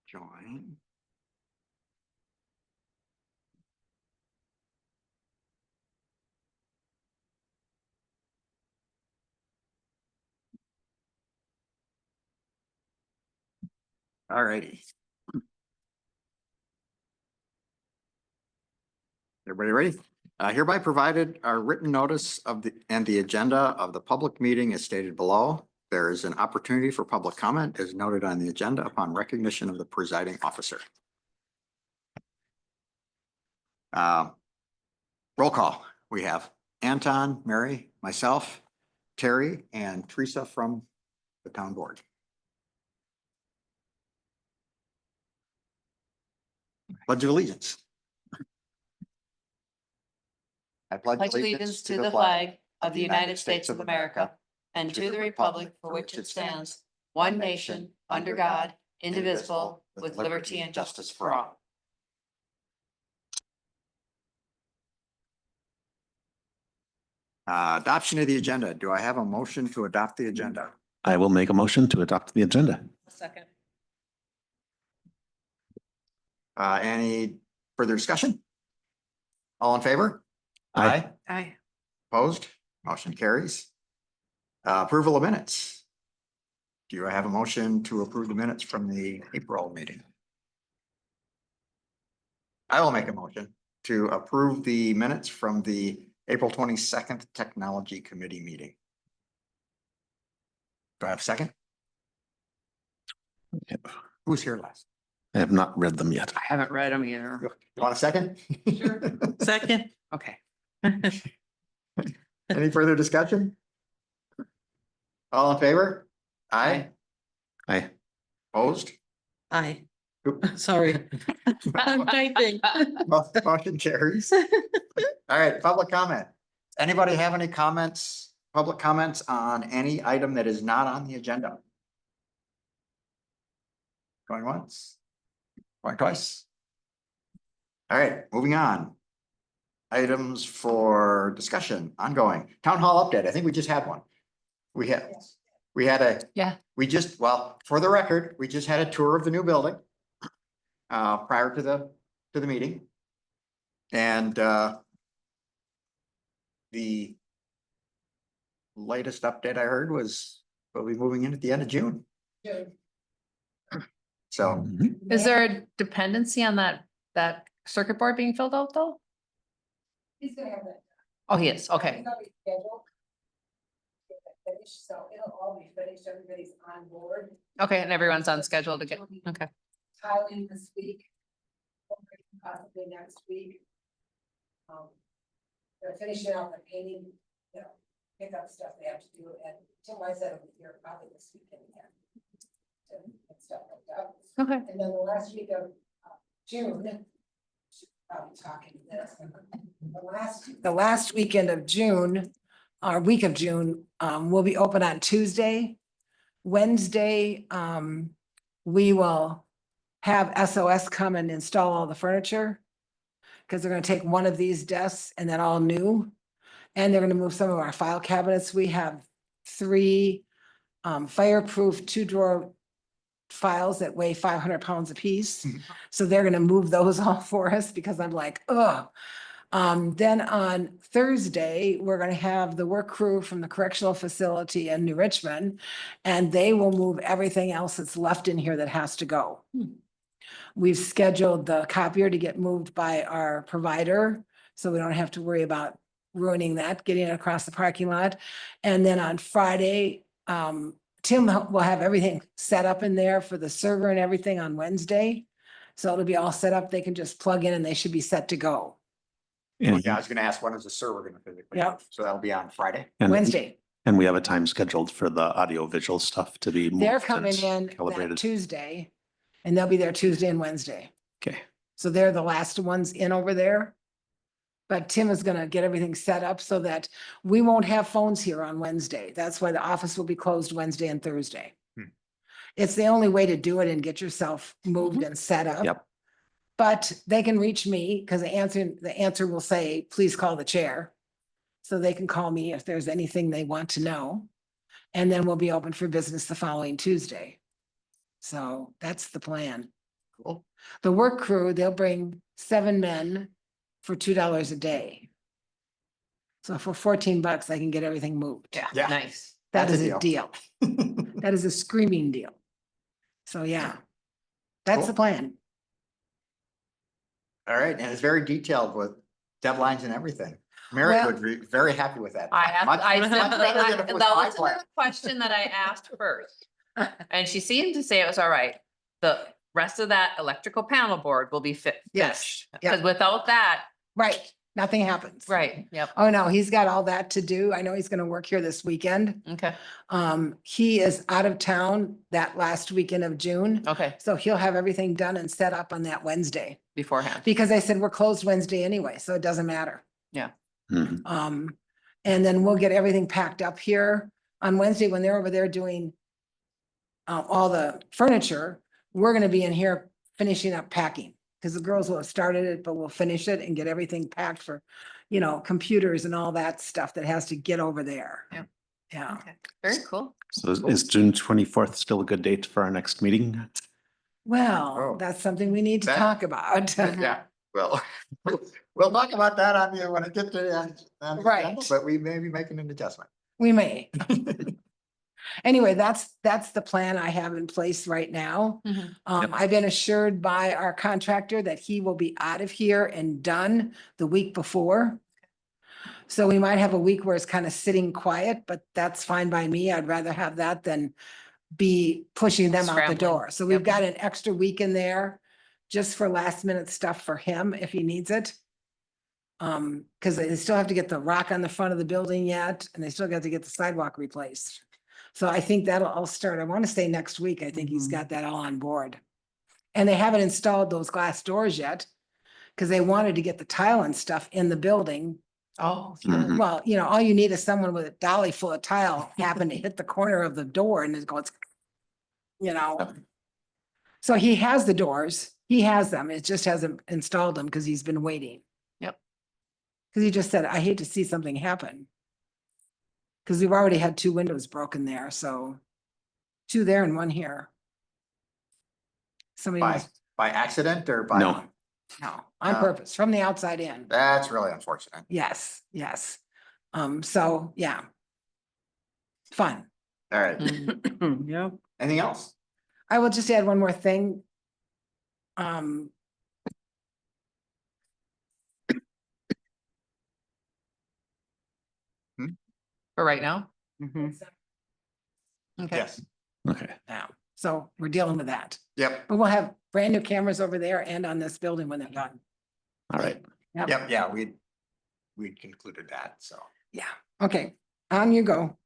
join. All righty. Everybody ready? Hereby provided our written notice of the agenda of the public meeting is stated below. There is an opportunity for public comment as noted on the agenda upon recognition of the presiding officer. Roll call. We have Anton, Mary, myself, Terry, and Teresa from the town board. Pledge of allegiance. I Pledge allegiance to the flag of the United States of America and to the republic for which it stands, one nation, under God, indivisible, with liberty and justice for all. Adoption of the agenda. Do I have a motion to adopt the agenda? I will make a motion to adopt the agenda. Second. Any further discussion? All in favor? Aye. Aye. Opposed? Motion carries. Approval of minutes. Do I have a motion to approve the minutes from the April meeting? I will make a motion to approve the minutes from the April 22nd Technology Committee meeting. Do I have a second? Yep. Who's here last? I have not read them yet. I haven't read them either. You want a second? Sure. Second. Okay. Any further discussion? All in favor? Aye. Aye. Opposed? Aye. Oop. Sorry. I'm typing. Motion carries. All right, public comment. Anybody have any comments, public comments on any item that is not on the agenda? Going once? Going twice? All right, moving on. Items for discussion, ongoing. Town hall update. I think we just had one. We had well, for the record, we just had a tour of the new building prior to the meeting. And the latest update I heard was we'll be moving in at the end of June. So Mhm. Is there a dependency on that circuit board being filled out though? He's gonna have that. Oh, he is, okay. It's already scheduled. Get that finished, so it'll all be finished, everybody's on board. Okay, and everyone's on schedule to get, okay. Tiling this week. Possibly next week. They're finishing out the painting, you know, pick up stuff they have to do, and Tim I said over here probably this weekend again. And stuff like that. Okay. And then the last week of June. Should probably talking this. The last weekend of June, our week of June, will be open on Tuesday. Wednesday, we will have SOS come and install all the furniture. Because they're gonna take one of these desks and then all new. And they're gonna move some of our file cabinets. We have 3 fireproof 2-drawer files that weigh 500 pounds apiece. So they're gonna move those all for us because I'm like, ugh. Then on Thursday, we're gonna have the work crew from the correctional facility in New Richmond. And they will move everything else that's left in here that has to go. We've scheduled the copier to get moved by our provider, so we don't have to worry about ruining that, getting it across the parking lot. And then on Friday, Tim will have everything set up in there for the server and everything on Wednesday. So it'll be all set up. They can just plug in and they should be set to go. And, yeah, I was gonna ask, when is the server gonna physically? Yep. So that'll be on Friday. Wednesday. and we have a time scheduled for the audio visual stuff to be. They're moved coming and in that Calibrated. Tuesday and they'll be there Tuesday and Wednesday. Okay. So they're the last ones in over there. But Tim is gonna get everything set up so that we won't have phones here on Wednesday. That's why the office will be closed Wednesday and Thursday. It's the only way to do it and get yourself moved and set up. Yep. But they can reach me because the answer will say, please call the chair. So they can call me if there's anything they want to know. And then we'll be open for business the following Tuesday. So that's the plan. Cool. The work crew, they'll bring 7 men for $2 a day. So for $14, I can get everything moved. Yeah, Yeah. nice. That That's is a a deal. That is a screaming deal. So yeah, that's the Cool. plan. All right, and it's very detailed with deadlines and everything. Mary Well- would be very happy with that. I have, Much- I much said, better than if it was my that was plan. the question that I asked first. And she seemed to say it was all right. The rest of that electrical panel board will be Yes, finished. yep. Because without that, Right, nothing happens. right, yep, Oh, no, he's got all that to do. I know he's gonna work here this weekend. okay, He is out of town that last weekend of June. okay, So he'll have everything done and set up on that Wednesday. beforehand. Because I said we're closed Wednesday anyway, so it doesn't matter. Mhm. And then we'll get everything packed up here on Wednesday when they're over there doing all the furniture. We're gonna be in here finishing up packing, because the girls will have started it, but we'll finish it and get everything packed for, computers and all that stuff that has to get over there. Yep. Yeah. Okay, very cool. So is June 24th still a good date for our next meeting? Well, Oh. that's something we need to That- talk about. Yeah, well, we'll talk about that on the, when it gets to the end. on the Right. agenda, But we may be making an adjustment. We may. Anyway, that's the plan I have in place right now. Mhm. I've been assured by our contractor that he will be out of here and done the week before. So we might have a week where it's kind of sitting quiet, but that's fine by me. I'd rather have that than be pushing them out the Scrambling. door. So Yep. we've got an extra week in there just for last minute stuff for him if he needs it. Because they still have to get the rock on the front of the building yet, and they still got to get the sidewalk replaced. So I think that'll all start. I want to say next week. I think he's Mhm. got that all on board. And they haven't installed those glass doors yet because they wanted to get the tile and stuff in the building. Oh, Mhm. Well, all you need is someone with a dolly full of tile happen to hit the corner of the door and it goes, So he has the doors. He has them. It just hasn't installed them because he's been waiting. Yep. Because he just said, I hate to see something happen. Because we've already had 2 windows broken there, so 2 there and 1 here. Somebody By, was, by accident or by? No. no, on No. purpose, from the outside in. That's really unfortunate. Yes, yes. So, yeah. Fun. All right, Yep. anything else? I will just add one more thing. for right now? Mhm. Okay. Yes, Okay. Now, so we're dealing with that. yep, But we'll have brand new cameras over there and on this building when they're done. All right. yep, yeah, we concluded that, so. Yeah, okay, on you go.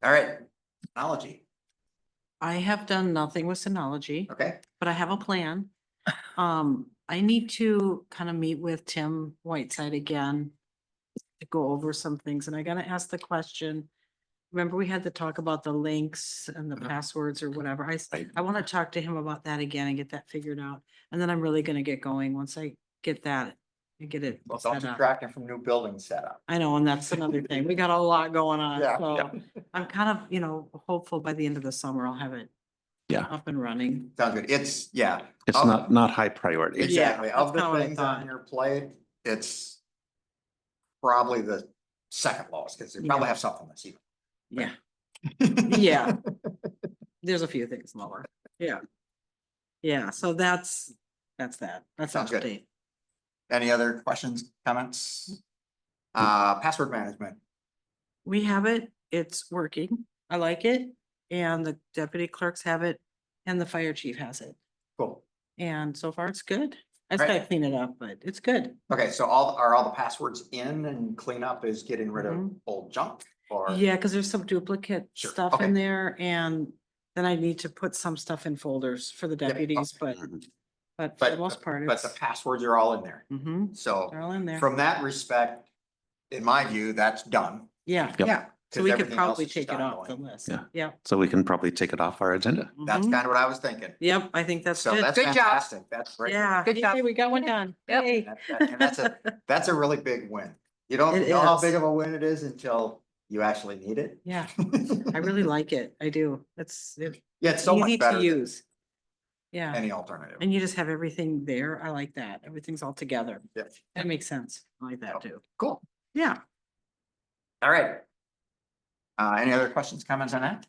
All right, technology, I have done nothing with Synology, okay, but I have a plan. I need to kind of meet with Tim Whiteside again to go over some things, and I gotta ask the question. Remember, we had to talk about the links and the Mhm. passwords or whatever. Right. I want to talk to him about that again and get that figured out. And then I'm really gonna get going once I get that and get it well, don't set up. distract him from new building setup. I know, and that's another thing. We got a lot going on, Yeah. so I'm kind of, hopeful by the end of the summer I'll have it Yeah. up and running. Sounds good, it's, yeah. It's Oh. not high priority. Exactly, of that's the kinda what I things on thought. your plate, it's probably the second lowest, because you probably Yeah. have something that's even. Yeah, yeah. There's a few things lower. Yeah. Yeah, so that's that. That's Sounds good. update. Any other questions, comments? Password management, We have it. It's working. I like it. And the deputy clerks have it and the fire chief has it. cool. And so far it's good. I just Right. gotta clean it up, but it's good. Okay, so are all the passwords in and cleanup is getting rid of Mhm. old junk? Or? Yeah, because there's some duplicate Sure, stuff okay. in there and then I need to put some stuff in folders for the Yep, deputies, okay. but for the But, most part, but the it's, passwords are all in there, so they're all in there. from that respect, in my view, that's done. Yeah, Yep. Yeah, so we 'cause could everything else probably is just take it off the ongoing. list. Yeah. Yeah. So we can probably take it off our agenda. That's Mhm. kind of what I was thinking. Yep, I think that's So good. that's Good job. fantastic, that's great. Yeah. Good job. Yay, we got one done. Yep. Yay. And that's a really big win. You don't It know how is. big of a win it is until you actually need it. Yeah, I really like it. I do. It's Yeah, it's so much easy better. to use. Yeah, any alternative. and you just have everything there. I like that. Everything's all together. Yep. That makes sense. I like that too. Cool. Yeah. All right. Any other questions, comments on that?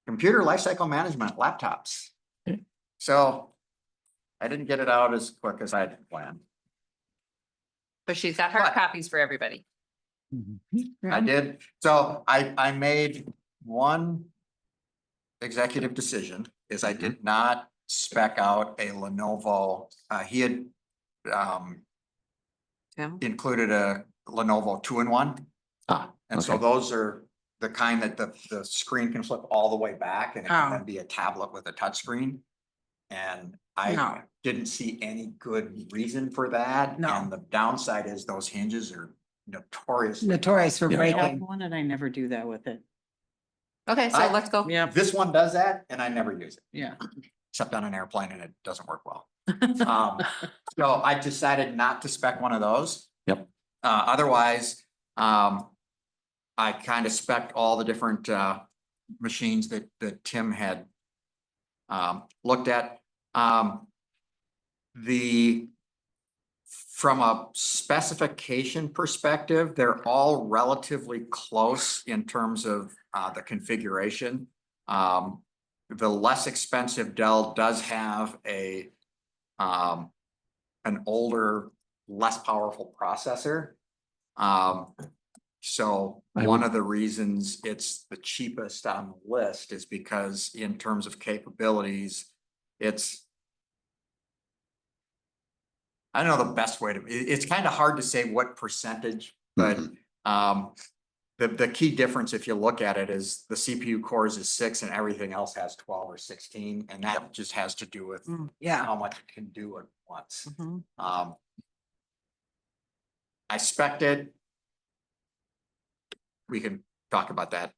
Computer lifecycle management laptops. So I didn't get it out as quick as I had planned. But she's got hard What? copies for everybody. I did, so I made one executive decision, is I did not spec out a Lenovo, he had Tim? included a Lenovo 2-in-1. And so okay. those are the kind that the screen can flip all the way back and it can Oh. then be a tablet with a touchscreen. And I No. didn't see any good reason for that. No. And the downside is those hinges are notorious. Notorious for Yeah. I have breaking. one and I never do that with it. Okay, so I- let's go. Yeah, This one does that and I never use it, yeah. except on an airplane and it doesn't work well. So I decided not to spec one of those. Yep. Otherwise, I kind of spec'd all the different, machines that Tim had, looked at. From a specification perspective, they're all relatively close in terms of, the configuration. The less expensive Dell does have an older, less powerful processor. So I one would- of the reasons it's the cheapest on the list is because in terms of capabilities, it's. I don't know the best way to, it's kind of hard to say what percentage, but the key difference, if you look at it, is the CPU cores is 6 and everything else has 12 or 16, and that just has to do with Yeah. how much it can do at once. Mhm. I spec'd it. We can talk about that.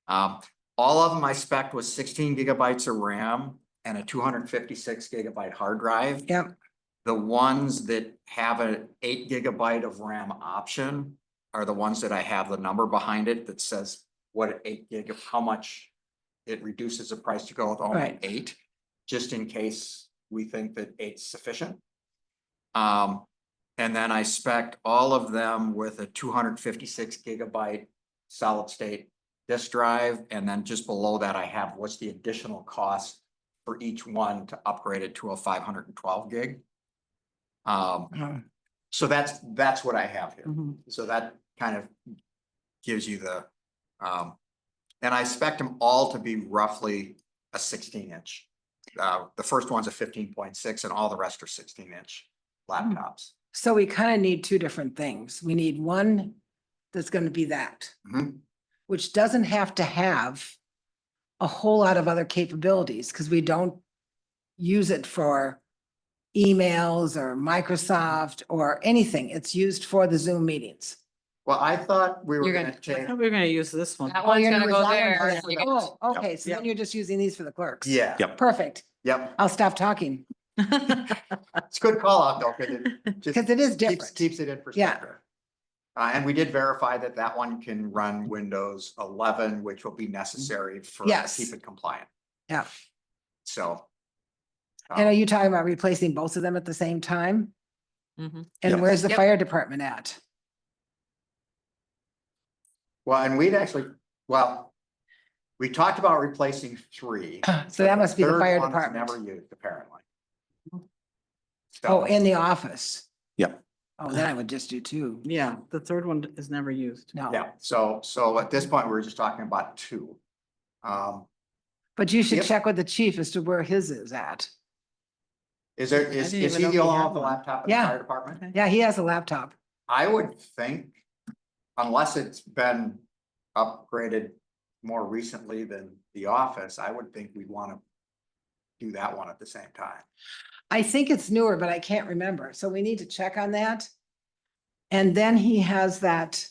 All of them I spec'd was 16 gigabytes of RAM and a 256 gigabyte hard drive. Yep. The ones that have an 8 gigabyte of RAM option are the ones that I have the number behind it that says what 8 gig of how much it reduces the price to go with only Right. 8, just in case we think that 8's sufficient. And then I spec'd all of them with a 256 gigabyte solid state disk drive. And then just below that, I have what's the additional cost for each one to upgrade it to a 512 gig. So that's what I have here. Mhm. So that kind of gives you the, and I spec'd them all to be roughly a 16-inch. The first one's a 15.6 and all the rest are 16-inch laptops. So we kind of need two different things. We need one that's going to be that, Mhm. which doesn't have to have a whole lot of other capabilities because we don't use it for emails or Microsoft or anything. It's used for the Zoom meetings. Well, I thought we were You're gonna gonna- I take, thought we were gonna use this one. That Oh, one's you're gonna gonna go use that there. one for You that. get- Oh, okay, so then Yep. you're just using these for the clerks. yeah, Yep. Perfect. yep. I'll stop talking It's a good call out though, because it just because it is keeps, different. keeps it in perspective. And we did verify that that one can run Windows 11, which will be necessary for Yes. keep it compliant. Yeah. So. And are you talking about replacing both of them at the same time? Mhm. And Yes. where's the Yep. fire department at? Well, and we'd actually, well, we talked about replacing 3. So that must be the third fire one's department. Never used, apparently. Oh, So, in the office. Yep. Oh, then I would just do two. Yeah, the third one is never used. No, yeah, so at this point, we were just talking about 2. but you should If- check with the chief as to where his is at. Is there, didn't is even he know the he only had one with the one. laptop in the Yeah. fire department? Yeah, he has a laptop. I would think, unless it's been upgraded more recently than the office, I would think we'd want to do that one at the same time. I think it's newer, but I can't remember. So we need to check on that. And then he has that,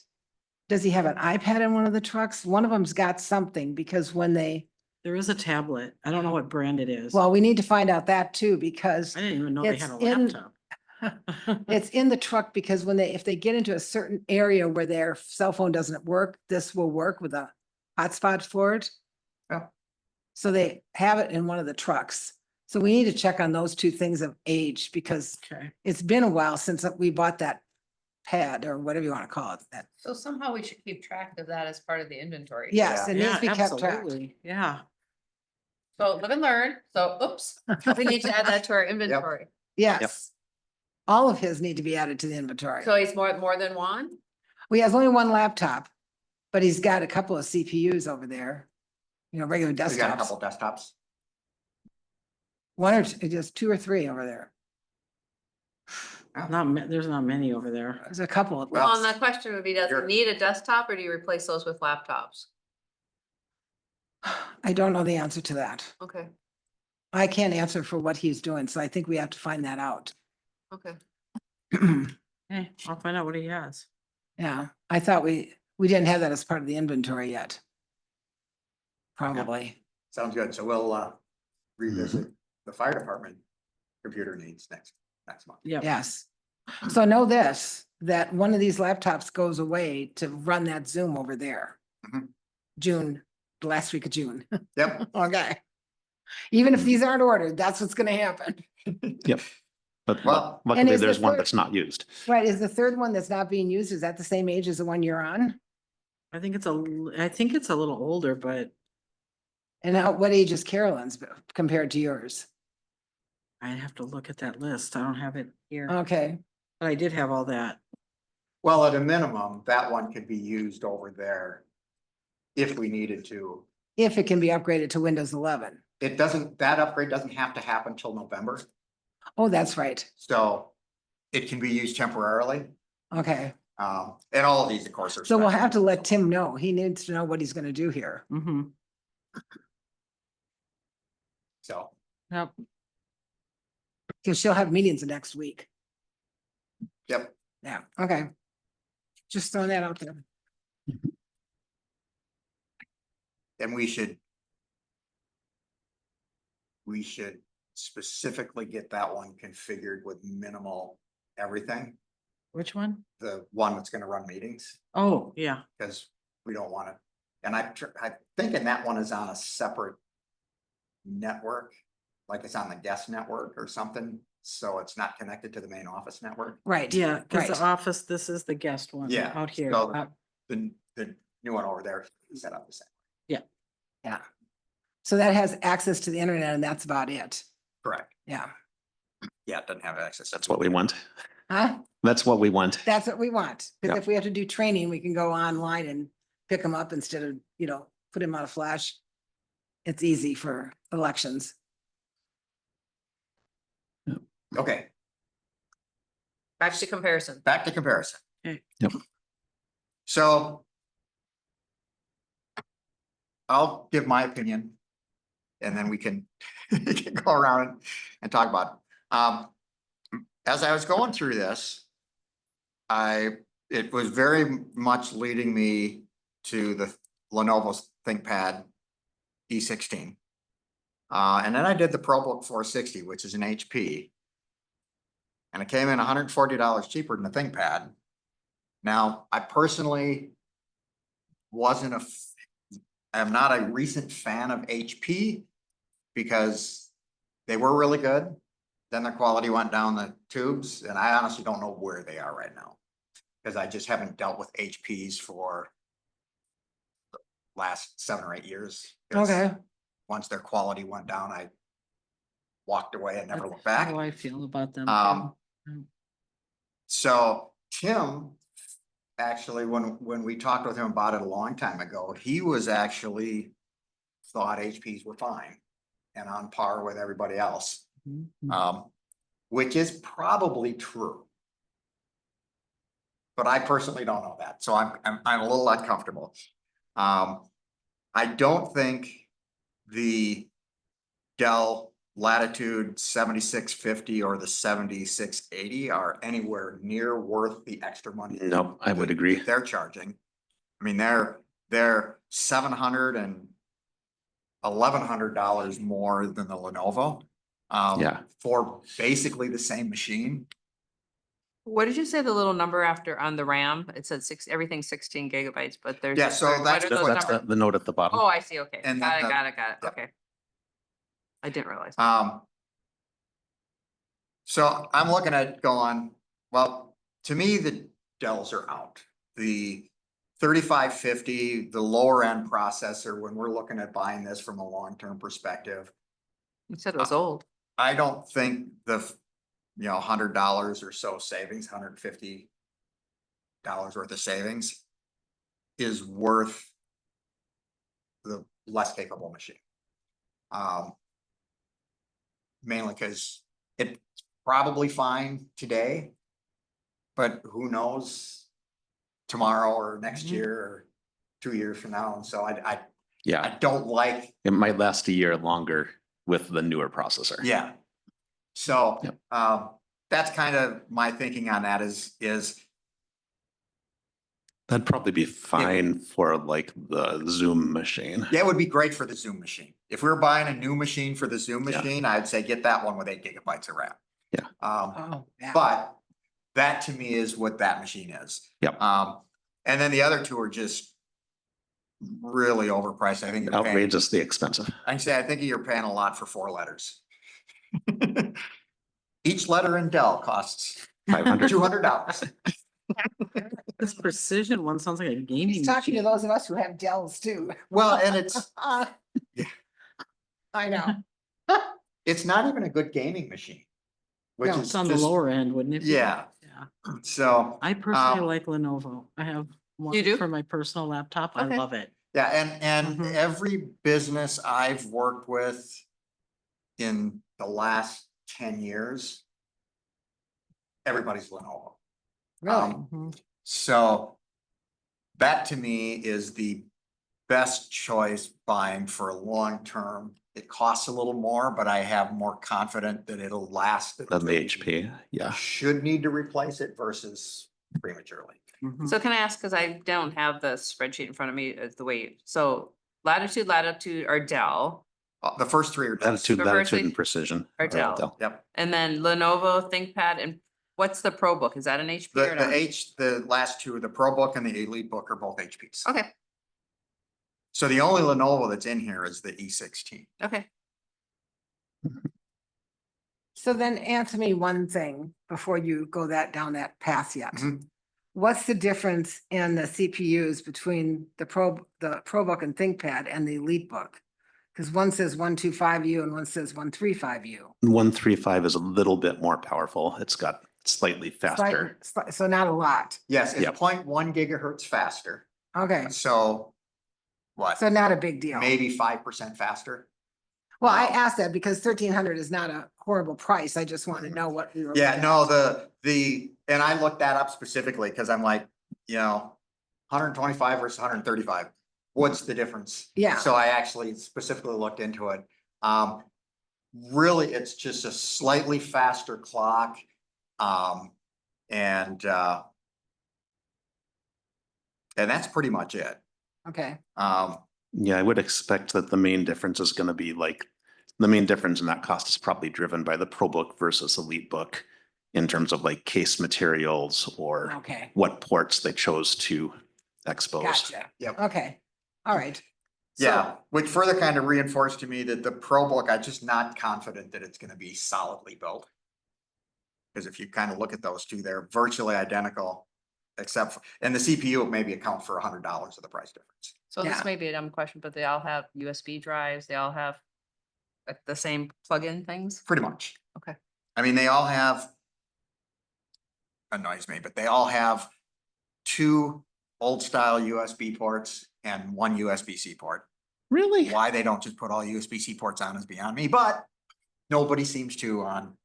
does he have an iPad in one of the trucks? One of them's got something because when they, There is a tablet. I don't know what brand it is. well, we need to find out that too, because I didn't even know they it's had a in- laptop. it's in the truck because when they, if they get into a certain area where their cell phone doesn't work, this will work with a hotspot for it. Yeah. So they have it in one of the trucks. So we need to check on those two things of age because Okay. it's been a while since we bought that pad or whatever you want to call it. That, So somehow we should keep track of that as part of the inventory. yes, it needs Yeah, to be kept tracked. absolutely. Yeah. So live and learn. So, oops, we need to add that to our inventory. Yes. All of his need to be added to the inventory. So he's more than one? He has only one laptop, but he's got a couple of CPUs over there. You know, regular We got a desktops. couple desktops. One or two, just two or three over there. There's not many over there. There's a couple of. Well, and the question would be, does You're- it need a desktop or do you replace those with laptops? I don't know the answer to that. Okay, I can't answer for what he's doing, so I think we have to find that out. okay. Hey, I'll find out what he has. Yeah, I thought we didn't have that as part of the inventory yet. Probably. Sounds good. So we'll revisit the fire department computer needs next month. Yep. Yes. So know this, that one of these laptops goes away to run that Zoom over there. Mhm. June, the last week of June. Yep. Okay. Even if these aren't ordered, that's what's gonna happen. Yep. But Well, luckily is the there's one third- that's not used. Right, is the third one that's not being used, is that the same age as the one you're on? I think it's a little older, but And what age is Carolyn's compared to yours? I have to look at that list. I don't have it here, Okay, but I did have all that. Well, at a minimum, that one could be used over there if we needed to. if it can be upgraded to Windows 11. That upgrade doesn't have to happen till November, Oh, that's right. so it can be used temporarily. Okay, And all of these, of course, are. so we'll special. have to let Tim know. He needs to know what he's gonna do here. Mm-hmm. So, Yep. Cause she'll have meetings the next week. yep. Yeah, okay. Just throwing that out there. And we should specifically get that one configured with minimal everything, Which one? the one that's gonna run meetings, Oh, yeah. because we don't want to. And I'm thinking that one is on a separate network, like it's on the guest network or something, so it's not connected to the main office network. Right. Yeah, because the Right. office, this is the guest one. Yeah, Out here. so the new one over there is set up the same. Yeah. So that has access to the internet and that's about it. Correct. Yeah. Yeah, it doesn't have access. That's what we want. Huh? That's what we want. That's what we want. Cause Yeah. if we have to do training, we can go online and pick them up instead of, put them on a flash. It's easy for elections. Okay, Back to comparison. back to comparison. Okay. Yep. So I'll give my opinion and then we can we can go around and talk about it. As I was going through this, it was very much leading me to the Lenovo ThinkPad E16. And then I did the ProBook 460, which is an HP. And it came in $140 cheaper than the ThinkPad. Now, I personally I'm not a recent fan of HP because they were really good. Then their quality went down the tubes, and I honestly don't know where they are right now. Because I just haven't dealt with HPs for the last 7 or 8 years. 'Cause Okay. Once their quality went down, I walked away and never That's looked back. How I feel about them. Um, too. So Tim, actually, when we talked with him about it a long time ago, he was actually thought HPs were fine and on par with everybody else, Mhm. Which is probably true. But I personally don't know that, so I'm a little uncomfortable. I don't think the Dell Latitude 7650 or the 7680 are anywhere near worth the extra money. No, I would agree. They're charging. I mean, they're $700 and $1,100 more than the Lenovo. Yeah. For basically the same machine. What did you say the little number after on the RAM? It said everything's 16 gigabytes, but there's. Yeah, so what that's are what- those That's numbers? the note at the bottom. Oh, I see, okay. And Got it, then got it, yeah. okay. I didn't realize. Um, So I'm looking at going, well, to me, the Dells are out. The 3550, the lower end processor, when we're looking at buying this from a long-term perspective, You said it was old. I don't think $100 or so savings, $150 worth of savings is worth the less capable machine. Mainly because it's probably fine today, but who knows tomorrow or next Mhm. year or 2 years from now. And so I Yeah, don't like, it might last a year longer with the newer processor. yeah. So, Yep. that's kind of my thinking on that is That'd probably be fine for like the Zoom machine. yeah, it would be great for the Zoom machine. If we were buying a new machine for the Zoom Yeah. machine, I'd say get that one with 8 GB of RAM. Yeah. Oh, yeah. But that to me is what that machine is. Yep. And then the other two are just really overpriced. I think you're paying, Outrageously expensive. I think you're paying a lot for 4 letters. Each letter in Dell costs 500. $200. This precision one sounds like a gaming. He's talking to machine. those of us who have Dells too. Well, and it's I know. not even a good gaming machine. Which No, is It's on the just, lower end, wouldn't it? be? yeah, Yeah. so, I personally Um, like Lenovo. I have one You do? for my personal laptop. I Okay. love it. yeah, and Mhm. every business I've worked with in the last 10 years, everybody's Lenovo. Really? Mhm. So that to me is the best choice buying for a long term. It costs a little more, but I have more confident that it'll last. Than the HP, yeah. Should need to replace it versus prematurely. Mhm. So can I ask, because I don't have the spreadsheet in front of me, the way, so Latitude or Dell, The first three are. Dell. Latitude, Reversely- latitude and precision. or are all Dell. Yep. and then Lenovo ThinkPad, and what's the ProBook? Is that an HP or not? The last two, the ProBook and the Elite Book are both HPs. Okay, So the only Lenovo that's in here is the E16. okay. So then answer me one thing before you go down that path yet. Mhm. What's the difference in the CPUs between the ProBook and ThinkPad and the Elite Book? Because one says 125U and one says 135U. 135 is a little bit more powerful. It's got slightly faster. So not a lot. Yes, it's Yep. 0.1 gigahertz faster. Okay, So what? so not a big deal. Maybe 5% faster. Well, I asked that because 1,300 is not a horrible price. I just want to know what we were. Yeah, looking no, at. and I looked that up specifically because I'm like, 125 versus 135. What's the difference? Yeah. So I actually specifically looked into it. Really, it's just a slightly faster clock. And that's pretty much it. Okay, Yeah, I would expect that the main difference is going to be like, the main difference in that cost is probably driven by the ProBook versus Elite Book in terms of like case materials or okay, what ports they chose to expose. gotcha. Yep. Okay, all right. Yeah, which further kind of reinforced to me that the ProBook, I'm just not confident that it's gonna be solidly built. Because if you kind of look at those two, they're virtually identical, except for, and the CPU maybe account for $100 of the price difference. So Yeah. this may be a dumb question, but they all have USB drives, they all have like the same plug-in things? Pretty much. Okay. I mean, they all have, annoys me, but they all have 2 old style USB ports and 1 USB-C port. Really? Why they don't just put all USB-C ports on is beyond me, but nobody seems to on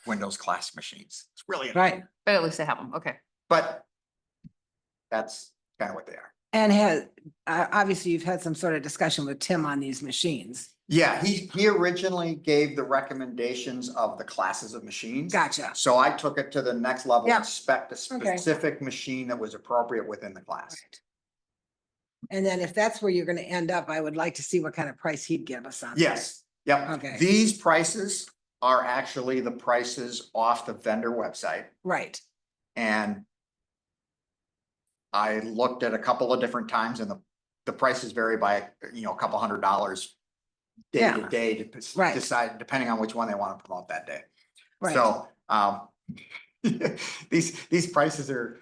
Windows class machines. It's really, Right. But at least they have them, okay. but that's kind of what they are. And obviously you've had some sort of discussion with Tim on these machines. Yeah, he originally gave the recommendations of the classes of machines. Gotcha. So I took it to the next level Yeah. and spec'd a Okay. specific machine that was appropriate within the class. Right. And then if that's where you're gonna end up, I would like to see what kind of price he'd give us on. Yes, yep. Okay. These prices are actually the prices off the vendor website. Right, And I looked at a couple of different times and the prices vary by, a couple $100 day to Yeah. day to Right. decide, depending on which one they want to promote that day. right. So These prices are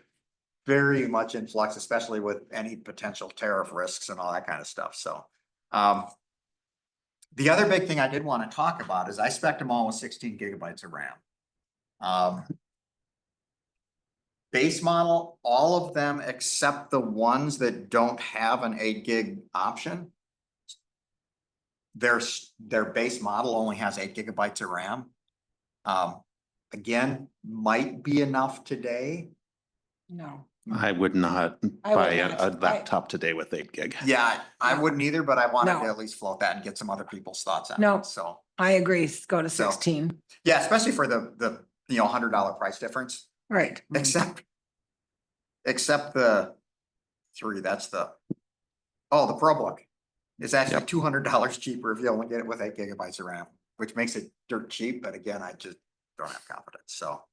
very much in flux, especially with any potential tariff risks and all that kind of stuff, so. The other big thing I did want to talk about is I spec'd them all with 16 gigabytes of RAM. Base model, all of them except the ones that don't have an 8 gig option. Their base model only has 8 gigabytes of RAM. Again, might be enough today. No. I would not I would buy a not. laptop today with 8 gig. Yeah, I No. wouldn't either, but I wanted to No. at least float that and get some other people's thoughts on No. it, so. I agree. Go to So- 16. Yeah, especially for the $100 price difference, Right. except the three, that's the ProBook. It's actually Yep. $200 cheaper if you only get it with 8 gigabytes of RAM, which makes it dirt cheap, but again, I just don't have confidence, so.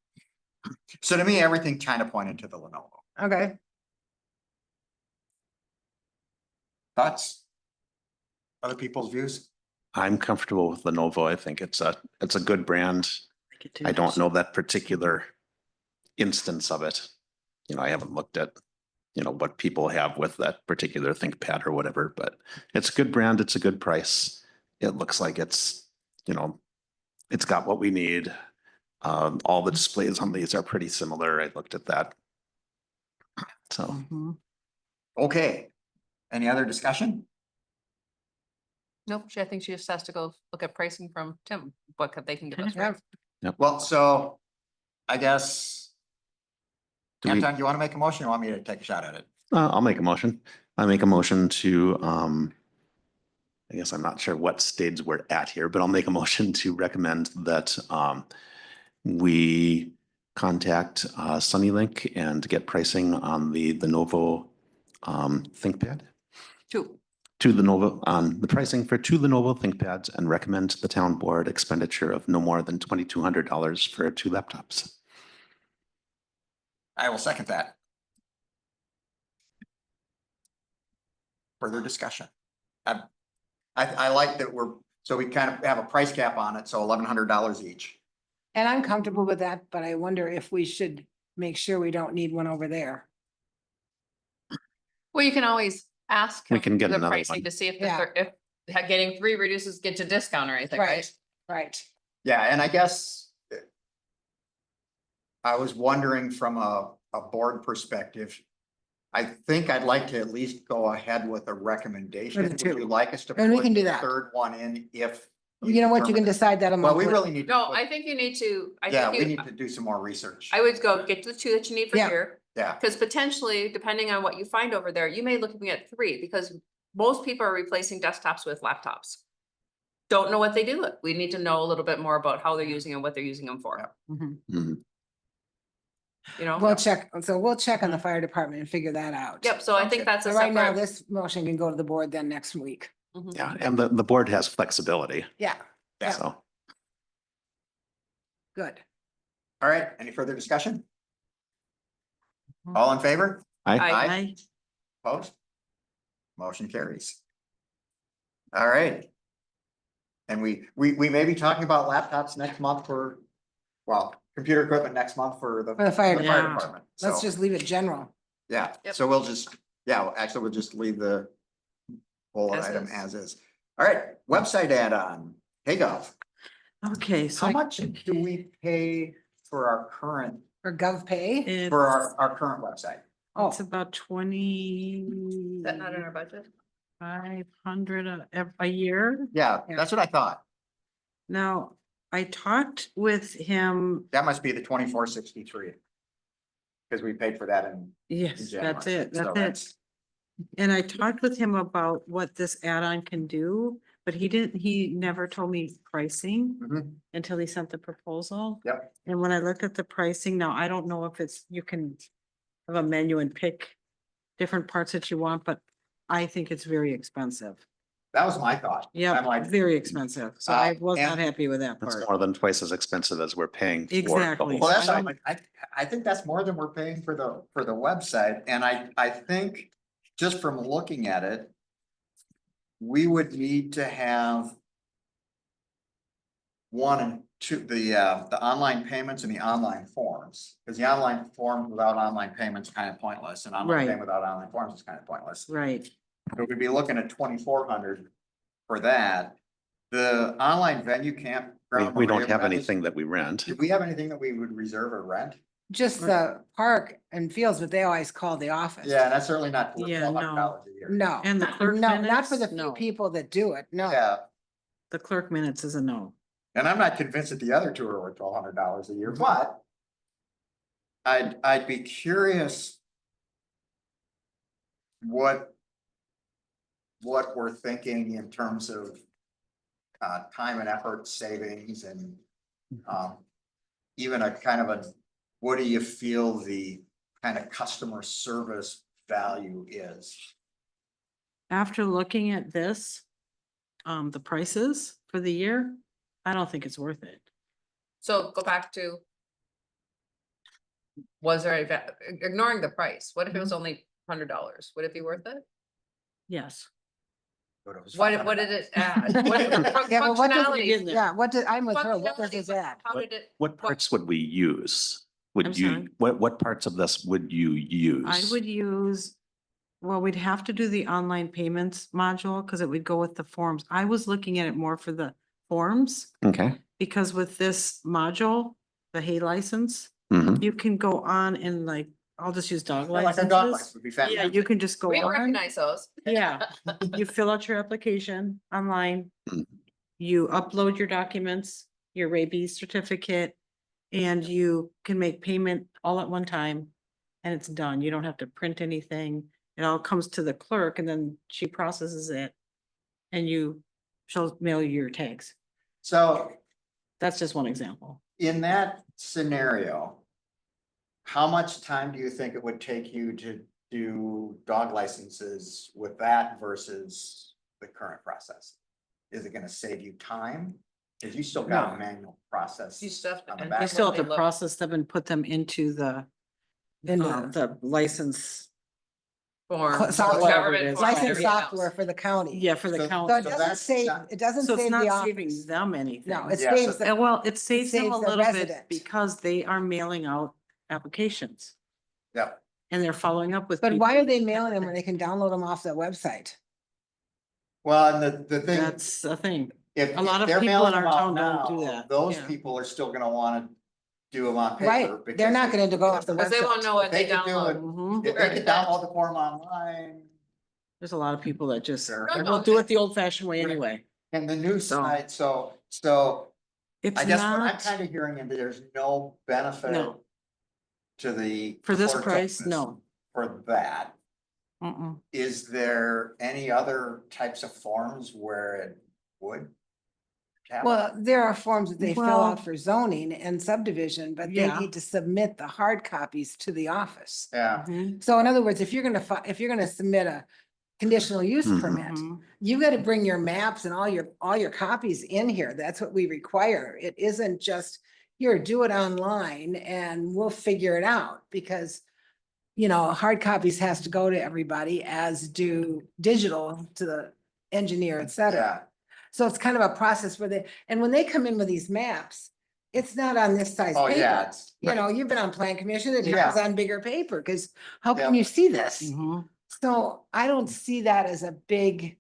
So to me, everything kind of pointed to the Lenovo. Okay. Thoughts? Other people's views? I'm comfortable with Lenovo. I think it's a good brand. I don't know that particular instance of it. I haven't looked at, what people have with that particular ThinkPad or whatever, but it's a good brand. It's a good price. It looks like it's got what we need. All the displays on these are pretty similar. I looked at that. So Mhm. Okay. Any other discussion? Nope, I think she just has to go look at pricing from Tim, what they can give us. Yeah. right? Well, so I guess. do we, Anton, do you want to make a motion or want me to take a shot at it? I'll make a motion. I make a motion to, I guess I'm not sure what stage we're at here, but I'll make a motion to recommend that, we contact, Sunnylink and get pricing on the Lenovo, ThinkPad. To Lenovo, on the pricing for two Lenovo ThinkPads and recommend to the town board expenditure of no more than $2,200 for 2 laptops. I will second that. Further discussion. I like that so we kind of have a price cap on it, so $1,100 each. And I'm comfortable with that, but I wonder if we should make sure we don't need one over there. Well, you can always ask. We him can get the another pricing one. To see if, Yeah. if getting 3 reduces, get a discount or anything, right? Right. Yeah, and I guess I was wondering from a board perspective, I think I'd like to at least go ahead with a recommendation. With Would the two. you like us to And we put can do the that. third one in if? You know what? You can determine- decide that Well, among. we really need. to No, put- I think you need to, Yeah, we need to do some more research. I would go get the 2 that you need for Yeah. here. Yeah, Because potentially, depending on what you find over there, you may looking at 3, because most people are replacing desktops with laptops. Don't know what they do. We need to know a little bit more about how they're using and what they're using them for, Mhm. Mhm. We'll check, so we'll check on the fire department and figure that out. Yep, so I think that's So a right now, separate. this motion can go to the board then next week. Mhm. Yeah, and the board has flexibility, Yeah, yeah. so. good. All right, any further discussion? Mhm. All in favor? I, Aye. Opposed? Motion carries. All right. And we may be talking about laptops next month computer equipment next month for the. For the fire department. department. Let's So, just leave it general. yeah, Yep. so actually, we'll just leave the whole As item is. as is. All right, website add-on, HeyGov. Okay, so How much do we pay for our current, For GovPay. for it's our current website? Oh, it's about 20. Is that not in our budget? 500 a year. Yeah, Yeah. that's what I thought. Now, I talked with him. That must be the 2463. Because we paid for that in Yes, January. that's it. So That's it. And I talked with him about what this add-on can do, but he never told me pricing Mhm. until he sent the proposal. Yep. And when I looked at the pricing, now I don't know if you can have a menu and pick different parts that you want, but I think it's very expensive. That was my thought. Yeah, I'm like, very expensive. So I was not and- happy with that that's part. more than twice as expensive as we're paying. for the Exactly. whole well, that's, I system. I think that's more than we're paying for the website, and I think just from looking at it, we would need to have one, the online payments and the online forms. Because the online form without online payments is kind of pointless, and online Right. payment without online forms is kind of pointless. Right. So we'd be looking at 2,400 for that. The online venue camp. We don't have anything that we rent. Do we have anything that we would reserve or rent? Just the park and fields, but they always call the office. Yeah, that's certainly not Yeah, no. $1,200 a year. No, And the clerk no, not for the minutes? few No. people that do it, no. Yeah, The clerk minutes is a no. and I'm not convinced that the other two are worth $1,200 a year, but I'd be curious what we're thinking in terms of time and effort savings and even a kind of what do you feel the kind of customer service value is? After looking at this, the prices for the year, I don't think it's worth it. So go back to. Was there, ignoring the price, what if it was only $100? Would it be worth it? Yes. But it was What did it add? What Yeah, but what does it- functionality? Yeah, I'm with her, what does Functionality, this but add? How did it? What parts would we use? I'm Would you, sorry? what parts of this would you use? I would use, well, we'd have to do the online payments module because it would go with the forms. I was looking at it more for the forms Okay. because with this module, the hay license, Mhm. you can go on and like, I'll just use dog Like a dog license licenses. would be Yeah, fantastic. you can just go We on. recognize those. Yeah, you fill out your application online. Mhm. You upload your documents, your rabies certificate, and you can make payment all at one time. And it's done. You don't have to print anything. It all comes to the clerk and then she processes it. And she'll mail you your tags. So That's just one example. in that scenario, how much time do you think it would take you to do dog licenses with that versus the current process? Is it gonna save you time? Cause you still got a manual process. You still have to- on the and back You still have to Look. process them and put them into the license. Form, Software. Whatever it government. is. form, License everything else. software for the county. Yeah, for So- the So county. it doesn't that's save, not- it doesn't So it's save the not saving office. them anything. No, it Yeah, so- saves, the- Well, it saves them a saves the little bit resident. because they are mailing out applications Yeah, and they're following up with. but people. why are they mailing them when they can download them off the website? well, and the thing, That's a thing. if a lot of they're people mailing in our them out town don't do now, that, those yeah. people are still gonna wanna do them on paper. Right, they're because not gonna go off the Cause they won't website. know what They they could do download. it. Mhm. If they could download the form online, There's a lot of people that just, Sure. and No, they'll no, do it the old fashioned way Right. anyway. and the new So- side, so It's I guess what I'm not, kind of hearing is there's no benefit No. to the. for this clerk's price, office no. For that. Mm-mm. Is there any other types of forms where it would? happen? Well, there are forms that they fill Well- out for zoning and subdivision, but they Yeah. need to submit the hard copies to the office. Yeah, Mhm. So in other words, if you're gonna submit a conditional use Mhm. permit, Mhm. you gotta bring your maps and all your copies in here. That's what we require. It isn't just, here, do it online and we'll figure it out, because hard copies has to go to everybody, as do digital to the engineer, et cetera. yeah, So it's kind of a process where and when they come in with these maps, it's not on this size oh, yeah, paper. it's. You've been on plan commission, it Yeah. has on bigger paper, because how can Yeah. you see this? Mhm. So I don't see that as a big,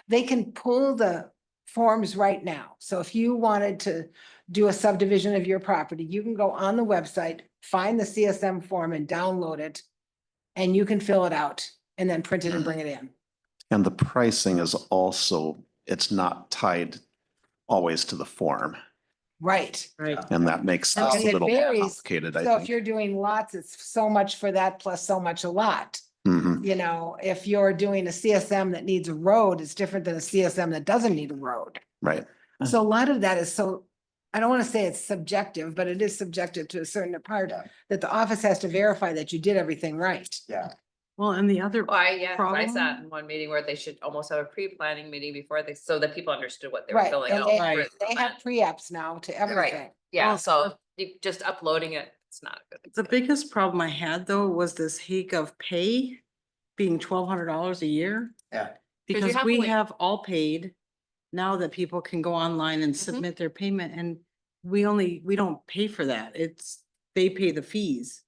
they can pull the forms right now. So if you wanted to do a subdivision of your property, you can go on the website, find the CSM form and download it. And you can fill it out and then print it and bring it in. And the pricing is also, it's not tied always to the form. Right. Right. And that makes And this a it little more varies. complicated, I So if think. you're doing lots, it's so much for that plus so much a lot. Mhm. If you're doing a CSM that needs a road, it's different than a CSM that doesn't need a road. Right. So a lot of that is I don't want to say it's subjective, but it is subjective to a certain part, Yeah. that the office has to verify that you did everything right. Yeah, Well, and the other, Well, I 'cause I sat Problem? in one meeting where they should almost have a pre-planning meeting before so that people understood what they were Right, filling and out. they, for Right. the they plan. have pre-apps now to everything. Yeah, Well, so just uploading it, it's not a good. the biggest problem I had though was this Hake of pay being $1,200 a year. yeah, Because have we to wait. have all paid now that people can go online and Mhm. submit their payment, and we don't pay for that. They pay the fees.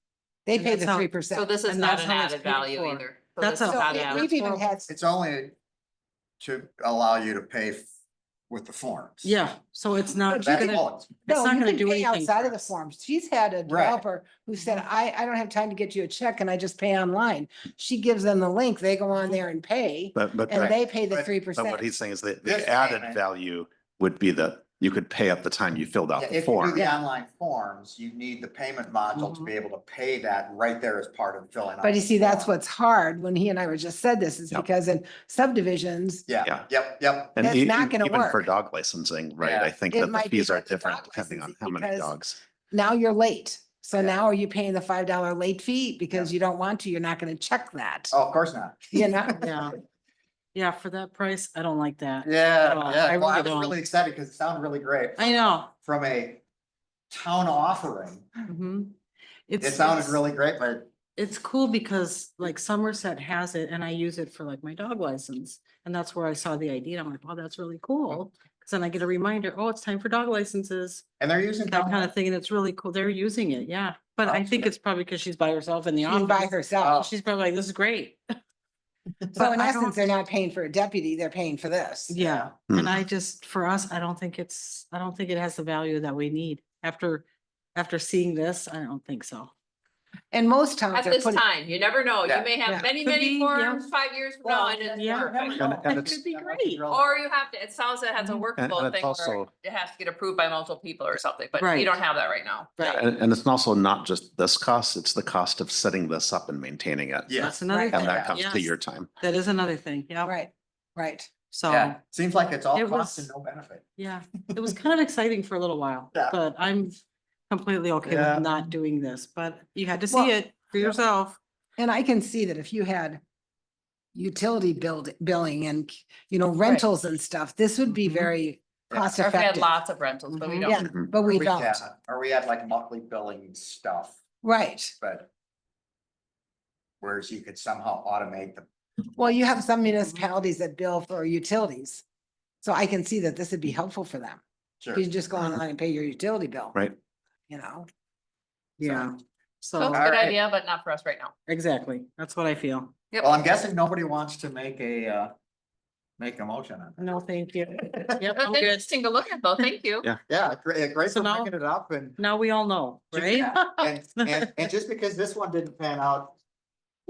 They And pay that's the how- 3%. So this is And not that's an how it's added paid value for. either. So That's this is a- not So added. we've even had, It's only to allow you to pay with the forms. Yeah, so it's not But you That's gonna, all. it's no, not you gonna can do pay anything. outside for of the us. forms. She's had a developer who said, Mm-hmm. I don't have time to get you a check, and I just pay online. She gives them the link, they go on there and pay, But, and they pay the But- 3%. but what he's saying is that This the added payment- value would be that you could pay at the time you filled out Yeah, the if you do form. the online forms, you need the payment module to be able to pay that right there as part of filling out. But you the see, that's form. what's hard when he and I were just said this is Yep. because in subdivisions, Yeah, Yeah. yep. And That's not gonna even for work. dog licensing, right? Yeah. I think It that the might be fees are like the different dog depending on licensing how many because- dogs. now you're late. So Yeah. now are you paying the $5 late fee because you don't want to, you're not gonna check that. Oh, of course not. You know? Yeah. Yeah, for that price, I don't like that. Yeah, Oh, yeah. I Well, I really was don't. really excited because it sounded really great. I know. From a town offering, Mhm. it It's sounded it's- really great, but It's cool because like Somerset has it and I use it for like my dog license. And that's where I saw the ID. And I'm like, wow, that's really cool. Cause then I get a reminder, oh, it's time for dog licenses, and they're using. that kind of thing. And it's really cool. They're using it. Yeah. But I think it's probably because she's by herself in the She's by office. herself. She's probably like, this is great. So in I essence, don't- they're not paying for a deputy, they're paying for this. Yeah. Hmm. And I just, for us, I don't think it has the value that we need. After seeing this, I don't think so. And most towns At are this putting, time, you never know. You Yeah. may Yeah. have many, Could many be, yeah. forms 5 years from now Well, and it yeah. work. And That it's- could be great. Or you have to, it sounds like it has a Mhm. workable and it's thing where also- it has to get approved by multiple people or something, but you Right. don't have that right now. Right. And it's also not just this cost, it's the cost of setting this up and maintaining it. Yeah. That's another Right. thing. And that comes to Yes. your time. That is another thing. Yeah. right, right. So. Yeah, seems like it's all It cost and was- no benefit. Yeah, it was kind of exciting for a little while, Yeah. but I'm completely okay Yeah. with not doing this, but you had to Well, see it for yeah. yourself. And I can see that if you had utility billing and, rentals and stuff, this would be Mhm. very Yeah. cost Or if we had effective. lots of rentals, but we Mhm. don't. Yeah, Mhm. but we Or don't. Or we had like monthly billing stuff, Right. but. Whereas you could somehow automate the. Well, you have some Mm-hmm. municipalities that bill for utilities. So I can see that this would be helpful for them. Sure. You can just go online and pay your utility bill. Right. You know? Yeah, So so it's a All good right. idea, but not for us right now. exactly, that's what I feel. Well, I'm guessing nobody wants to make a motion on it. No, thank you. Yep, That's I'm good. interesting to look at though. Thank you. Yeah. Yeah, great So for now- bringing it up and. Now we all know, right? And just because this one didn't pan out,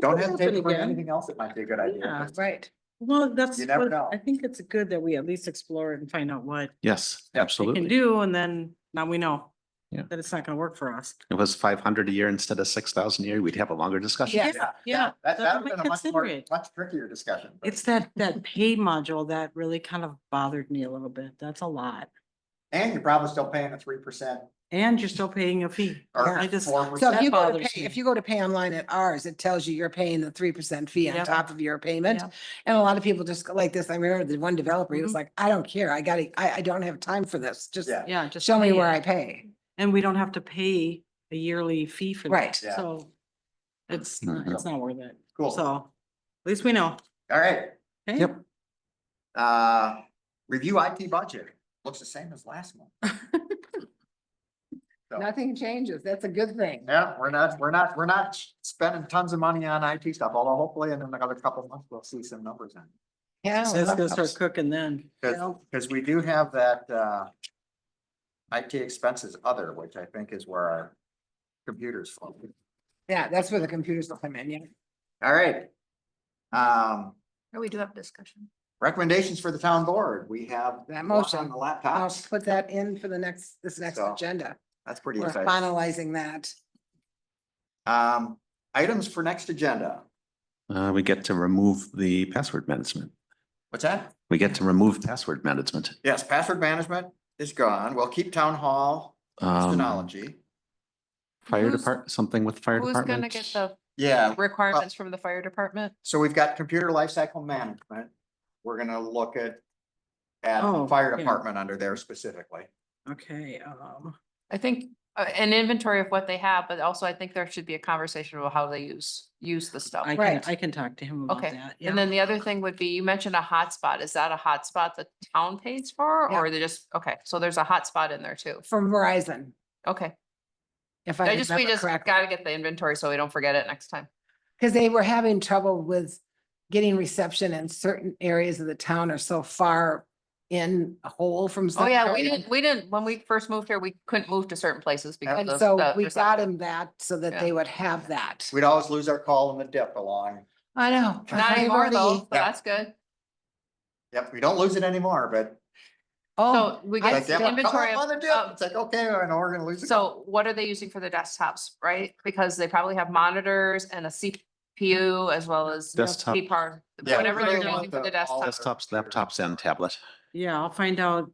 don't can hesitate to happen bring again. anything else that might be a good idea. Yeah. Right. Well, that's, You never what- know. I think it's good that we at least explore it and find out what Yes, Yeah. we can absolutely. do, and then now we know. Yeah. That it's not gonna work for us. It was 500 a year instead of 6,000 a year, we'd have a longer discussion. Yeah. Yeah, That that would have might been a much consider more, it. much trickier discussion. but- It's that pay module that really kind of bothered me a little bit. That's a lot. And you're probably still paying a 3% And you're still paying a fee. or I just, 4%. So if That you go to bothers pay, me. if you go to pay online at ours, it tells you you're paying the 3% fee on Yep. top of your payment. Yep. And a lot of people just go like this. I remember the one developer, he was Mhm. like, I don't care. I don't have time for this. Just Yeah. yeah, just. show me pay where it. I pay. And we don't have to pay a yearly fee for that. Right. Yeah. So it's Mhm. not worth it. Cool. So at least we know. All right, Okay? Yep. review IT budget. Looks the same as last month. So, Nothing changes. That's a good thing. yeah, we're not spending tons of money on IT stuff, although hopefully in another couple of months, we'll see some numbers in. Yeah. So it's gonna start cooking then. Because we do have that, IT expenses other, which I think is where our computers flow. Yeah, that's where the computers will come in, yeah. All right. Oh, we do have a discussion. Recommendations for the town board. We have That one motion. on the I'll laptops. put that in for this next So, agenda. That's pretty We're exciting. finalizing that. Items for next agenda. We get to remove the password management. What's that? We get to remove password management. Yes, password management is gone. We'll keep town hall, technology. Fire Who's- department, something with fire Who's department. gonna get the Yeah, requirements from the fire department? so we've got computer lifecycle management. We're gonna look at Oh, fire yeah. department under there specifically. Okay, I think an inventory of what they have, but also I think there should be a conversation about how they use the stuff. Right. I can talk to him about Okay, that. and then the other thing would be, you mentioned a hotspot. Is that a hotspot the town pays for, Yeah. or they just, okay, so there's a hotspot in there too. From Verizon, Okay, if we I just remember correctly. gotta get the inventory so we don't forget it next time. Because they were having trouble with getting reception in certain areas of the town are so far in a hole from. Oh, yeah, somewhere. we didn't, when we first moved here, we couldn't move to certain places because And of so the we got reception. him that so that Yeah. they would have that. We'd always lose our call in the dip along. I know. Not I've anymore already- though, so Yeah. that's good. Yep, we don't lose it anymore, but. Oh, So we I get Like, yeah, still- come inventory up of, on the dip. It's like, okay, I know we're gonna lose it. so what are they using for their desktops, right? Because they probably have monitors and a CPU as well as Desktop. P-PAR, Yeah, whatever they're they want using for the the- all desktop. Desktops, laptops and tablet. Yeah, I'll find out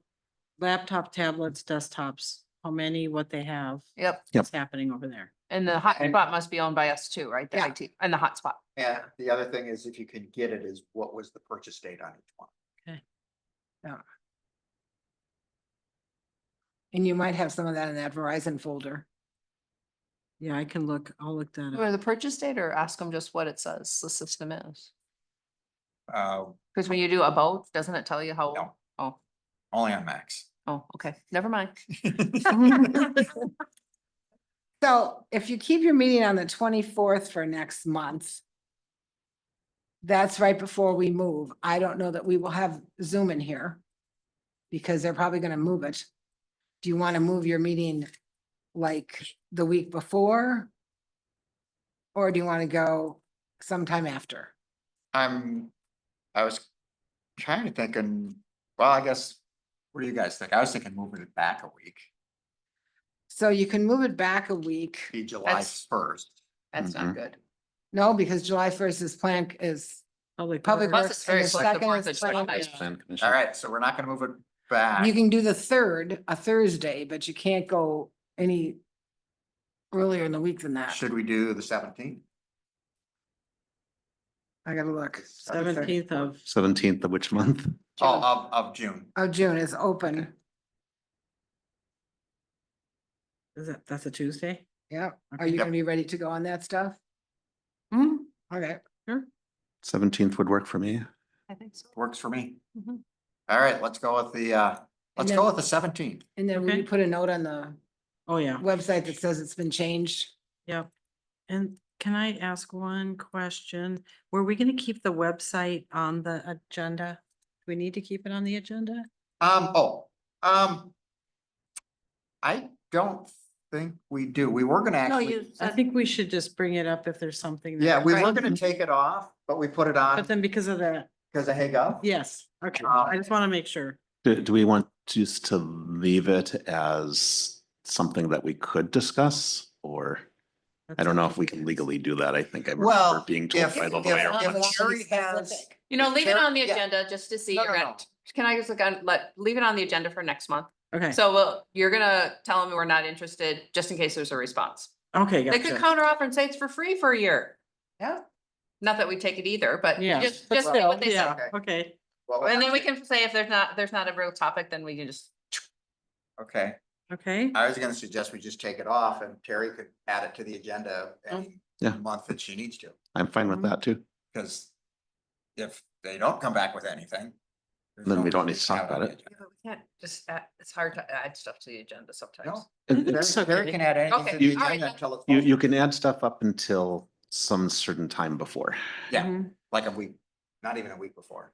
laptop, tablets, desktops, how many, what they have, Yep, what's happening over there. and the hotspot must be owned by us too, right? The Yeah. IT, and the hotspot. And the other thing is, if you can get it, is what was the purchase date on each one? and you might have some of that in that Verizon folder. Yeah, I can look, I'll look that Or up. the purchase date, or ask them just what it says the system is. Because when you do a both, doesn't it tell you how? No. Oh, Only on Max. oh, okay, never mind. So if you keep your meeting on the 24th for next month, that's right before we move. I don't know that we will have Zoom in here because they're probably going to move it. Do you want to move your meeting like the week before? Or do you want to go sometime after? I was kind of thinking, well, I guess, what do you guys think? I was thinking moving it back a week, So you can move it back a week. be July That's- 1st. That's not Mhm. good. No, because July 1st is Public Public Plus, Works it's very and the close to second 4th is of planning. July. Plan commission. All right, so we're not gonna move it back. You can do the 3rd, a Thursday, but you can't go any earlier in the week than that. Should we do the 17th? I gotta look. 17th of, 17th of which month? Oh, of June. Oh, June is open. that's a Tuesday? Yeah. Are Okay. you gonna be ready to go on that stuff? Hmm, Okay. 17th would work for me. I think so. Works for me. Mhm. All right, let's go with the, let's then- go with the 17th. And then will you Okay. put a note on the oh, yeah, website that says it's been changed? yep. And can I ask one question? Were we gonna keep the website on the agenda? Do we need to keep it on the agenda? I don't think we do. We were gonna No, actually, you I said, think we should just bring it up if there's something. that- yeah, we were Right. gonna take it off, but we put it on But then because of that, because of Hague. yes, okay, I just wanna make sure. Do we want just to leave it as something that we could discuss? Or I don't know if we can legally do that. I think I Well, remember being told if- by the if- lawyer. if Terry has- you know, leave it on the Yeah. agenda just to see No, your, no, no. can I just leave it on the agenda for next month? Okay, So you're gonna tell them we're not interested, just in case there's a response. okay, They could gotcha. counter offer and say it's for free for a year. Yeah. Not that we take it either, but Yeah. just but see still, what they say. yeah, say. okay, Well, And then we can say if there's not a real topic, then we can just, Okay, okay, I was gonna suggest we just take it off and Terry could add it to the agenda any Yeah. month that she needs to. I'm fine with that too. Because if they don't come back with anything. there's Then no we don't reason need to talk have on about the it. agenda. we can't just add, it's hard to add stuff to the agenda sometimes. No, It's Terry okay. can add anything Okay, to the all right, agenda then. until it's. You posted. can add stuff up until some certain time before. Yeah, Mhm. like a week, not even a week before.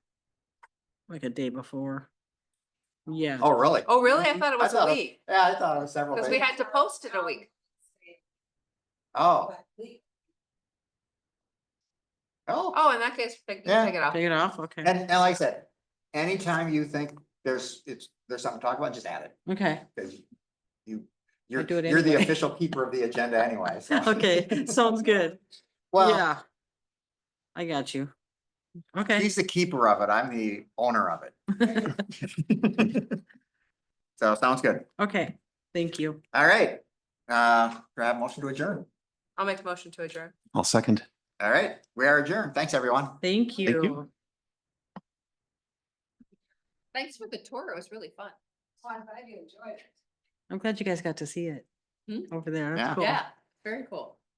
like a day before. Yeah. Oh, really? Oh, really? I thought it was a thought week, Yeah, I thought it was several because days. we had to post it a week. Oh, oh, Oh, in that case, you Yeah. can take it off. Take it off, okay, and like I said, anytime you think there's something to talk about, just add it, okay, because you're do it the anyway. official keeper of the agenda anyway, so. okay, sounds good, Well, yeah. I got you. Okay, he's the keeper of it, I'm the owner of it. So, sounds good. okay, thank you. All right. Grab motion to adjourn. I'll make a motion to adjourn. I'll second. All right, we are adjourned. Thanks, everyone. Thank you. you. Thanks for the tour. It was really fun. I'm glad you enjoyed it. I'm glad you guys got to see it. over there. That's Yeah. cool. Yeah, very cool.